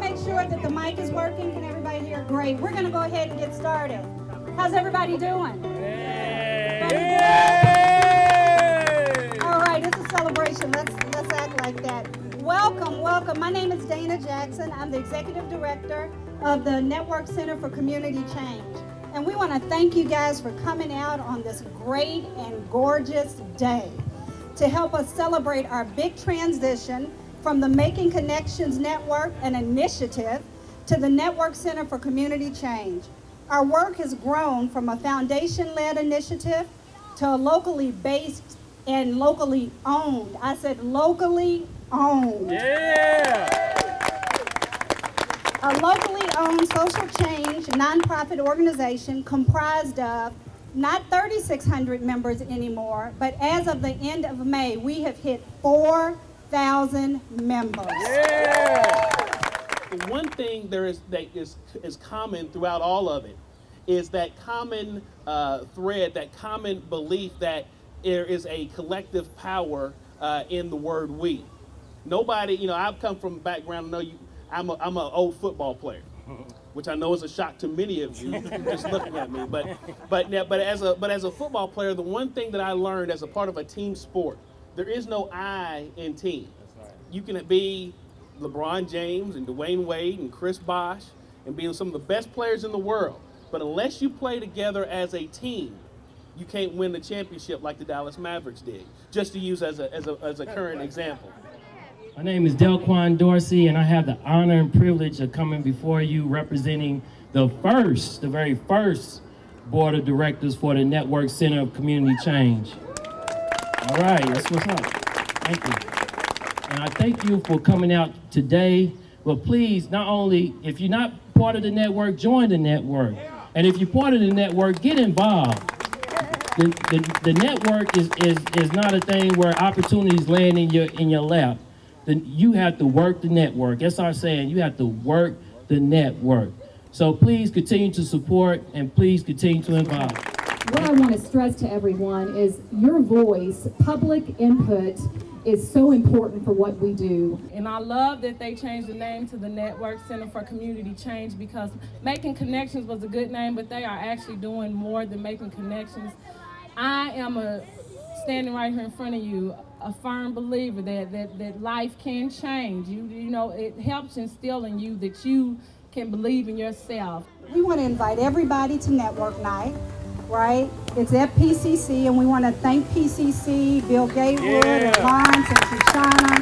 make sure that the mic is working. Can everybody hear? Great. We're going to go ahead and get started. How's everybody doing? Yay! All right, it's a celebration. Let's act like that. Welcome, welcome. My name is Dana Jackson. I'm the Executive Director of the Network Center for Community Change. And we want to thank you guys for coming out on this great and gorgeous day to help us celebrate our big transition from the Making Connections Network, an initiative, to the Network Center for Community Change. Our work has grown from a foundation-led initiative to a locally based and locally owned. I said locally owned. Yeah! A locally owned social change nonprofit organization comprised of not 3,600 members anymore, but as of the end of May, we have hit 4,000 members. Yeah! One thing that is common throughout all of it is that common thread, that common belief that there is a collective power in the word we. Nobody, you know, I've come from a background, I'm an old football player, which I know is a shock to many of you just looking at me. But as a football player, the one thing that I learned as a part of a team sport, there is no I in team. That's right. You can be LeBron James and Dwayne Wade and Chris Bosh and be some of the best players in the world, but unless you play together as a team, you can't win the championship like the Dallas Mavericks did. Just to use as a current example. My name is Delquan Dorsey, and I have the honor and privilege of coming before you representing the very first board of directors for the Network Center of Community Change. All right, that's what's up. Thank you. And I thank you for coming out today. But please, not only, if you're not part of the network, join the network. And if you're part of the network, get involved. The network is not a thing where opportunities land in your lap. You have to work the network. That's our saying. You have to work the network. So please continue to support and please continue to involve. What I want to stress to everyone is your voice, public input, is so important for what we do. And I love that they changed the name to the Network Center for Community Change, because Making Connections was a good name, but they are actually doing more than making connections. I am standing right here in front of you, a firm believer that life can change. You know, it helps instill in you that you can believe in yourself. We want to invite everybody to Network Night, right? It's at PCC, and we want to thank PCC, Bill Gatewood, and Lawrence, and Shoshana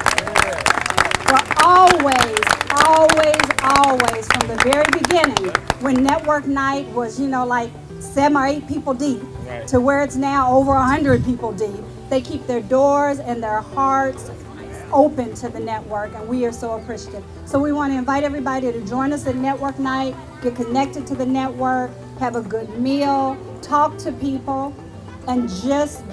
for always, from the very beginning, when Network Night was, you know, like 7 or 8 people deep, right, to where it's now over 100 people deep. They keep their doors and their hearts open to the network, and we are so appreciative. So we want to invite everybody to join us at Network Night, get connected to the network, have a good meal, talk to people, and just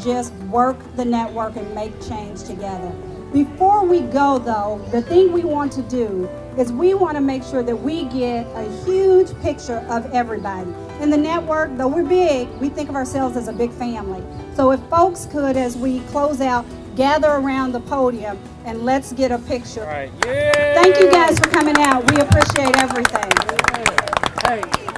work the network and make change together. Before we go, though, the thing we want to do is we want to make sure that we get a huge picture of everybody. In the network, though we're big, we think of ourselves as a big family. So if folks could, as we close out, gather around the podium and let's get a picture. All right. Yeah. Thank you guys for coming out. We appreciate everything. Hey.